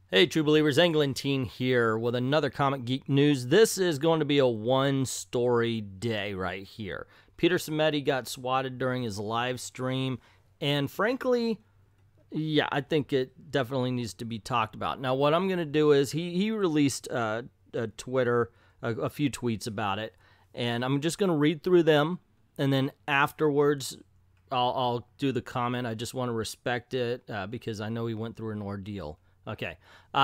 Hey, true believers, Englentine here with another Comic Geek news. This is going to be a one-story day right here. Peter Semeti got swatted during his live stream, and frankly, yeah, I think it definitely needs to be talked about. Now, what I'm going to do is he released a Twitter, a few tweets about it, and I'm just going to read through them, and then afterwards, I'll do the comment. I just want to respect it because I know he went through an ordeal. Okay.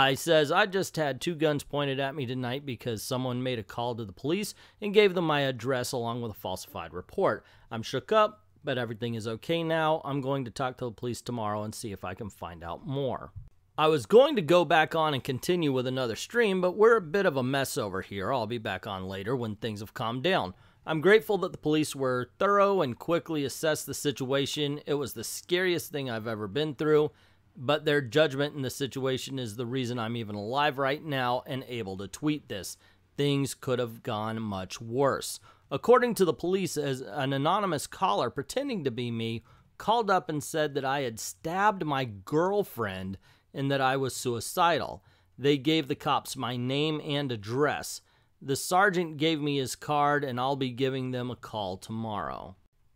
He says, I just had 2 guns pointed at me tonight because someone made a call to the police and gave them my address along with a falsified report. I'm shook up, but everything is okay now. I'm going to talk to the police tomorrow and see if I can find out more. I was going to go back on and continue with another stream, but we're a bit of a mess over here. I'll be back on later when things have calmed down. I'm grateful that the police were thorough and quickly assessed the situation. It was the scariest thing I've ever been through. But their judgment in the situation is the reason I'm even alive right now and able to tweet this. Things could have gone much worse. According to the police, as an anonymous caller pretending to be me called up and said that I had stabbed my girlfriend and that I was suicidal. They gave the cops my name and address. The sergeant gave me his card and I'll be giving them a call tomorrow.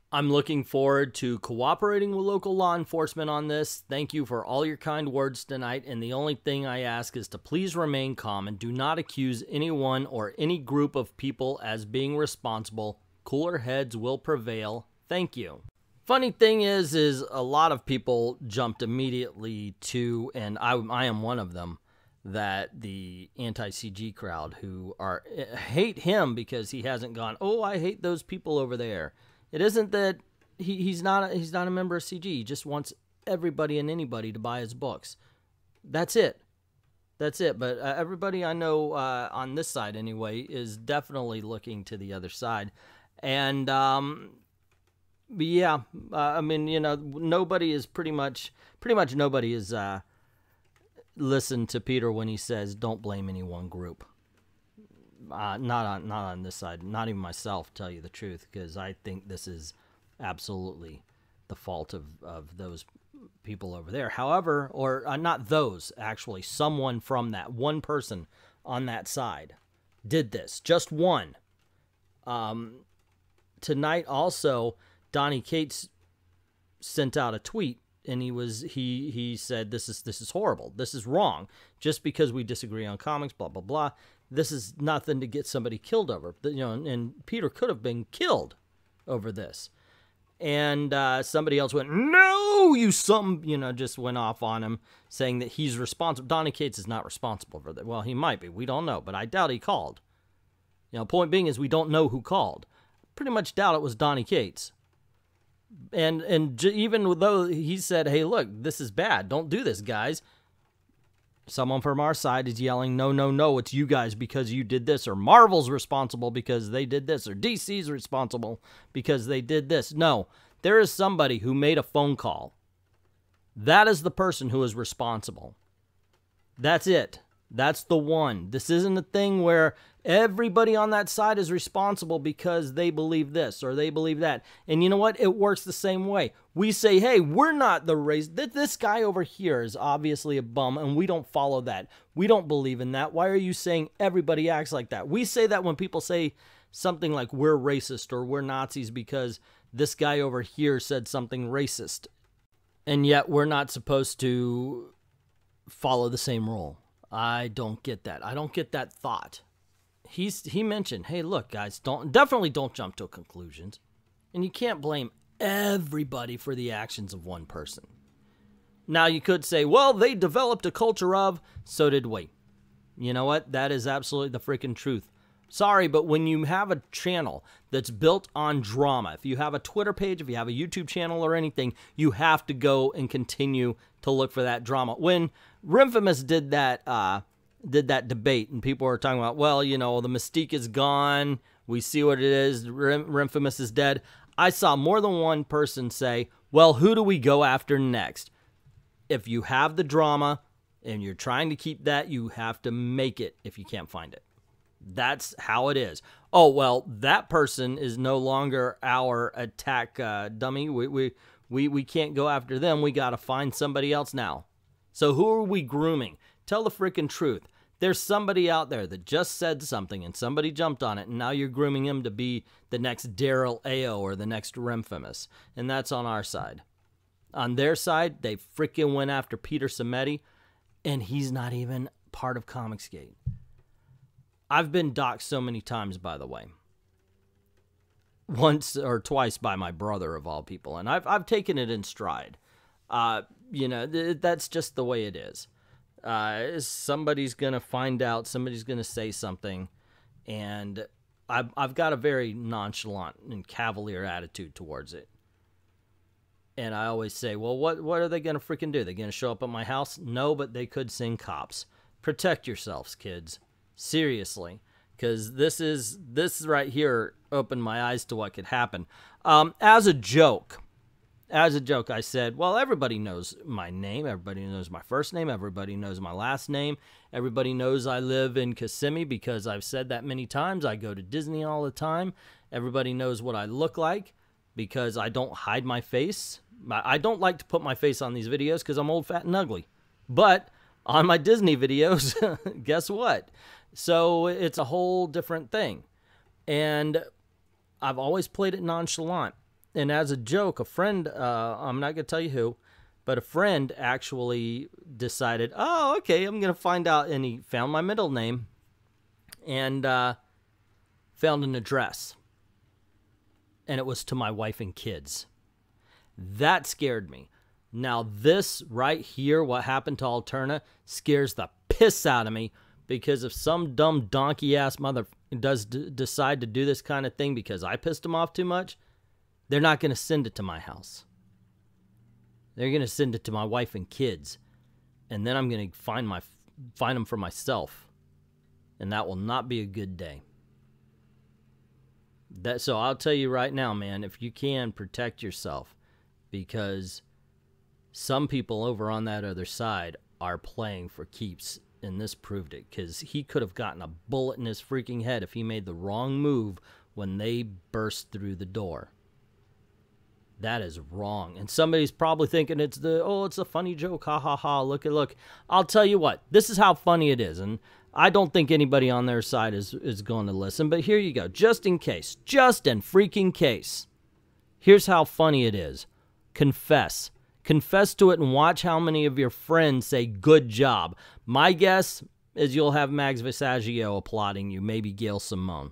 I'm looking forward to cooperating with local law enforcement on this. Thank you for all your kind words tonight, and the only thing I ask is to please remain calm and do not accuse anyone or any group of people as being responsible. Cooler heads will prevail. Thank you. Funny thing is a lot of people jumped immediately to, and I am one of them, that the anti-CG crowd who hate him because he hasn't gone, oh, I hate those people over there. It isn't that he's not a member of CG. He just wants everybody and anybody to buy his books. That's it. That's it. But everybody I know on this side anyway is definitely looking to the other side. And yeah, I mean, you know, nobody is pretty much nobody is listened to Peter when he says don't blame any one group. Not on this side, not even myself, tell you the truth, because I think this is absolutely the fault of those people over there. However, or not those, actually, someone from that, one person on that side did this, just one. Tonight also, Donnie Cates sent out a tweet, and he said this is horrible, this is wrong, just because we disagree on comics, blah blah blah. This is nothing to get somebody killed over. You know, and Peter could have been killed over this. And somebody else went, no, you something, you know, just went off on him, saying that he's responsible. Donnie Cates is not responsible for that. Well, he might be. We don't know, but I doubt he called. You know, point being is we don't know who called. Pretty much doubt it was Donnie Cates. And even though he said, hey, look, this is bad. Don't do this, guys. Someone from our side is yelling, no, no, no, it's you guys because you did this, or Marvel's responsible because they did this, or DC's responsible because they did this. No, there is somebody who made a phone call. That is the person who is responsible. That's it. That's the one. This isn't a thing where everybody on that side is responsible because they believe this or they believe that. And you know what? It works the same way. We say, hey, we're not the race. This guy over here is obviously a bum, and we don't follow that. We don't believe in that. Why are you saying everybody acts like that? We say that when people say something like we're racist or we're Nazis because this guy over here said something racist. And yet we're not supposed to follow the same rule. I don't get that. I don't get that thought. He mentioned, hey, look, guys, definitely don't jump to conclusions. And you can't blame everybody for the actions of one person. Now, you could say, well, they developed a culture of, so did we. You know what? That is absolutely the freaking truth. Sorry, but when you have a channel that's built on drama, if you have a Twitter page, if you have a YouTube channel or anything, you have to go and continue to look for that drama. When Rinfamous did that debate, and people were talking about, well, you know, the mystique is gone. We see what it is. Rinfamous is dead. I saw more than one person say, well, who do we go after next? If you have the drama and you're trying to keep that, you have to make it if you can't find it. That's how it is. Oh, well, that person is no longer our attack dummy. We can't go after them. We got to find somebody else now. So who are we grooming? Tell the freaking truth. There's somebody out there that just said something and somebody jumped on it, and now you're grooming him to be the next Daryl Ayo or the next Remfamous. And that's on our side. On their side, they freaking went after Peter Semeti, and he's not even part of COMIXgate. I've been doxxed so many times, by the way. Once or twice by my brother, of all people, and I've taken it in stride. You know, that's just the way it is. Somebody's going to find out, somebody's going to say something, and I've got a very nonchalant and cavalier attitude towards it. And I always say, well, what are they going to freaking do? They're going to show up at my house? No, but they could send cops. Protect yourselves, kids. Seriously. Because this right here opened my eyes to what could happen. As a joke, I said, well, everybody knows my name. Everybody knows my first name. Everybody knows my last name. Everybody knows I live in Kissimmee because I've said that many times. I go to Disney all the time. Everybody knows what I look like because I don't hide my face. I don't like to put my face on these videos because I'm old, fat, and ugly. But on my Disney videos, guess what? So it's a whole different thing. And I've always played it nonchalant. And as a joke, a friend, I'm not going to tell you who, but a friend actually decided, oh, okay, I'm going to find out. And he found my middle name and found an address. And it was to my wife and kids. That scared me. Now this right here, what happened to Alterna, scares the piss out of me. Because if some dumb donkey-ass mother does decide to do this kind of thing because I pissed him off too much, they're not going to send it to my house. They're going to send it to my wife and kids. And then I'm going to find them for myself. And that will not be a good day. So I'll tell you right now, man, if you can, protect yourself. Because some people over on that other side are playing for keeps. And this proved it, because he could have gotten a bullet in his freaking head if he made the wrong move when they burst through the door. That is wrong. And somebody's probably thinking it's a funny joke, ha ha ha, look. I'll tell you what, this is how funny it is, and I don't think anybody on their side is going to listen, but here you go, just in case, just in freaking case. Here's how funny it is. Confess. Confess to it and watch how many of your friends say, good job. My guess is you'll have Max Visaggio applauding you, maybe Gail Simone.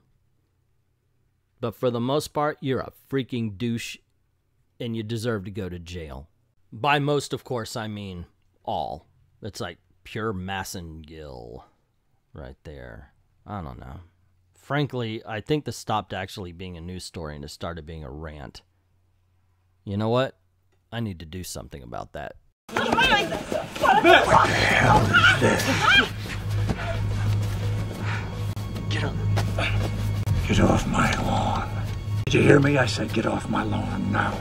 But for the most part, you're a freaking douche and you deserve to go to jail. By most, of course, I mean all. It's like pure Massengill right there. I don't know. Frankly, I think this stopped actually being a news story and it started being a rant. You know what? I need to do something about that. What the hell is this? Get up. Get off my lawn. Did you hear me? I said get off my lawn now.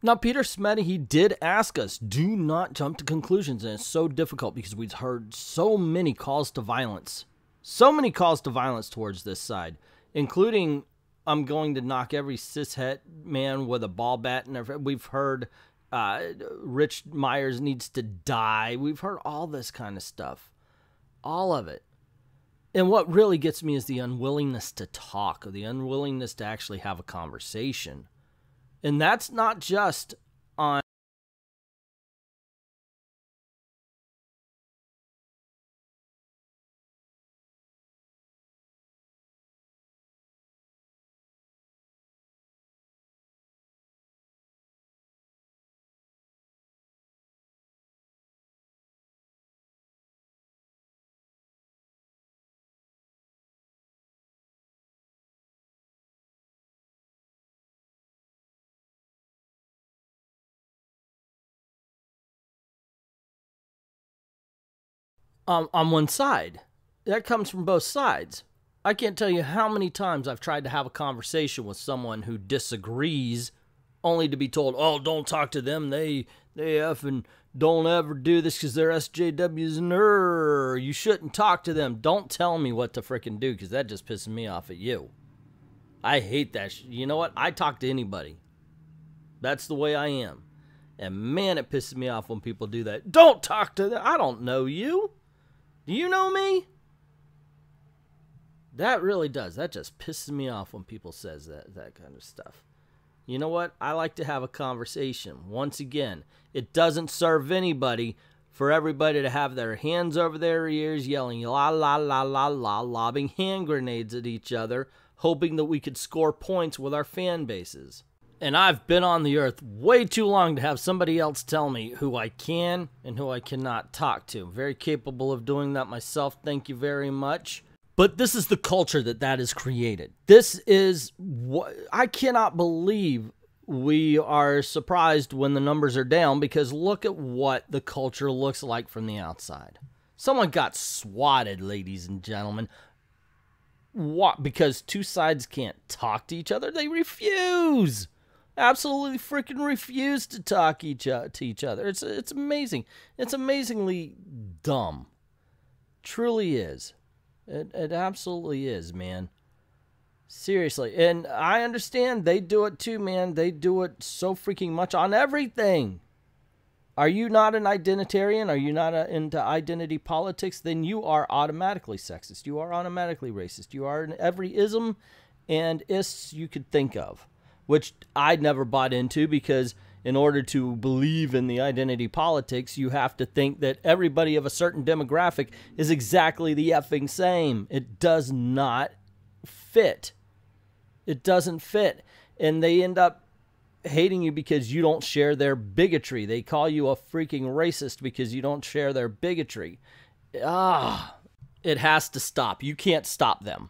Now, Peter Semeti, he did ask us, do not jump to conclusions. And it's so difficult because we've heard so many calls to violence. So many calls to violence towards this side, including I'm going to knock every cishet man with a ball bat. And we've heard Rich Myers needs to die. We've heard all this kind of stuff. All of it. And what really gets me is the unwillingness to talk, or the unwillingness to actually have a conversation. And that's not just on one side. That comes from both sides. I can't tell you how many times I've tried to have a conversation with someone who disagrees, only to be told, oh, don't talk to them. They effing don't ever do this because they're SJWs and you shouldn't talk to them. Don't tell me what to frickin' do, because that just pisses me off at you. I hate that. You know what? I talk to anybody. That's the way I am. And man, it pisses me off when people do that. Don't talk to them. I don't know you. Do you know me? That really does. That just pisses me off when people says that kind of stuff. You know what? I like to have a conversation. Once again, it doesn't serve anybody for everybody to have their hands over their ears, yelling la la la la la, lobbing hand grenades at each other, hoping that we could score points with our fan bases. And I've been on the earth way too long to have somebody else tell me who I can and who I cannot talk to. Very capable of doing that myself. Thank you very much. But this is the culture that is created. This is what I cannot believe we are surprised when the numbers are down, because look at what the culture looks like from the outside. Someone got swatted, ladies and gentlemen. What? Because two sides can't talk to each other? They refuse. Absolutely freaking refuse to talk to each other. It's amazing. It's amazingly dumb. Truly is. It absolutely is, man. Seriously. And I understand they do it too, man. They do it so freaking much on everything. Are you not an identitarian? Are you not into identity politics? Then you are automatically sexist. You are automatically racist. You are in every ism and ists you could think of, which I never bought into, because in order to believe in the identity politics, you have to think that everybody of a certain demographic is exactly the effing same. It does not fit. It doesn't fit. And they end up hating you because you don't share their bigotry. They call you a freaking racist because you don't share their bigotry. It has to stop. You can't stop them.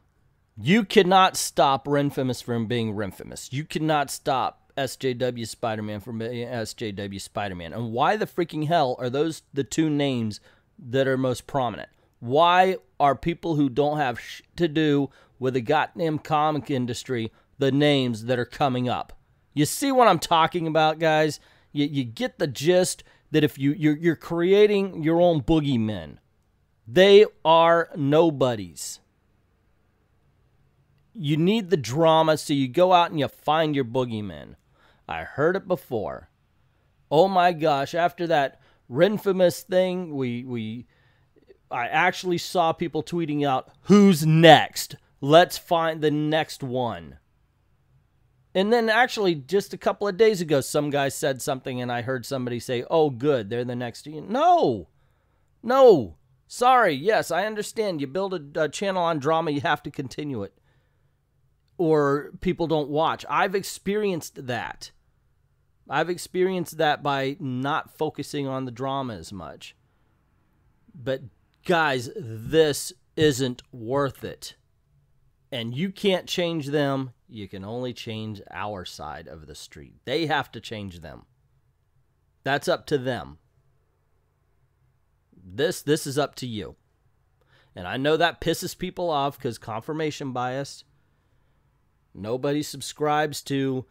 You cannot stop Renfamous from being Renfamous. You cannot stop SJW Spider-Man from being SJW Spider-Man. And why the freaking hell are those the two names that are most prominent? Why are people who don't have shit to do with the goddamn comic industry the names that are coming up? You see what I'm talking about, guys? You get the gist that if you're creating your own boogeymen. They are nobodies. You need the drama, so you go out and you find your boogeymen. I heard it before. Oh my gosh, after that Renfamous thing, I actually saw people tweeting out, "Who's next? Let's find the next one." And then actually just a couple of days ago, some guy said something and I heard somebody say, "Oh good, they're the next." No. No. Sorry, yes, I understand. You build a channel on drama, you have to continue it, or people don't watch. I've experienced that. I've experienced that by not focusing on the drama as much. But guys, this isn't worth it. And you can't change them. You can only change our side of the street. They have to change them. That's up to them. This is up to you. And I know that pisses people off because confirmation bias. Nobody subscribes to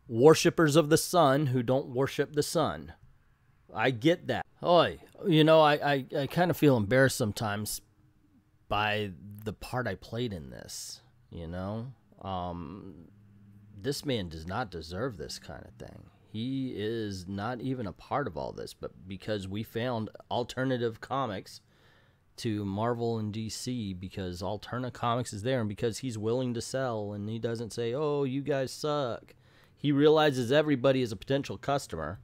worshippers of the sun who don't worship the sun. I get that. Oy, you know, I kind of feel embarrassed sometimes by the part I played in this, you know? This man does not deserve this kind of thing. He is not even a part of all this, but because we found alternative comics to Marvel and DC, because Alterna Comics is there, and because he's willing to sell, and he doesn't say, "Oh, you guys suck." He realizes everybody is a potential customer.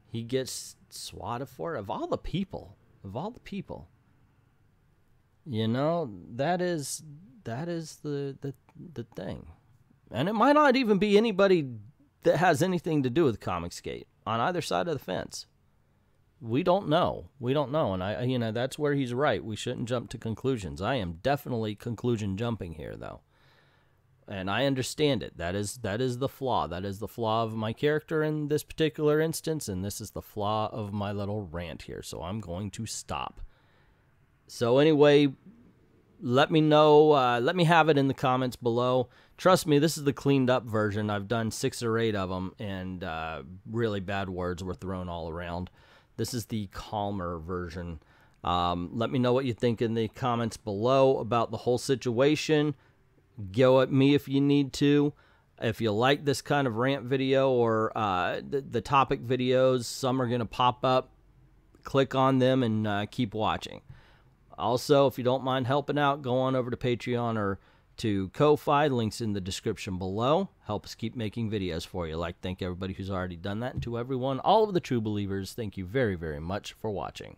He gets swatted for it. Of all the people, you know, that is the thing. And it might not even be anybody that has anything to do with Comicsgate on either side of the fence. We don't know. We don't know. And you know, that's where he's right. We shouldn't jump to conclusions. I am definitely conclusion jumping here, though. And I understand it. That is the flaw. That is the flaw of my character in this particular instance, and this is the flaw of my little rant here. So I'm going to stop. So anyway, let me know. Let me have it in the comments below. Trust me, this is the cleaned up version. I've done 6 or 8 of them, and really bad words were thrown all around. This is the calmer version. Let me know what you think in the comments below about the whole situation. Go at me if you need to. If you like this kind of rant video or the topic videos, some are going to pop up. Click on them and keep watching. Also, if you don't mind helping out, go on over to Patreon or to Ko-Fi. Links in the description below. Help us keep making videos for you. I'd like to thank everybody who's already done that. And to everyone, all of the true believers, thank you very, very much for watching.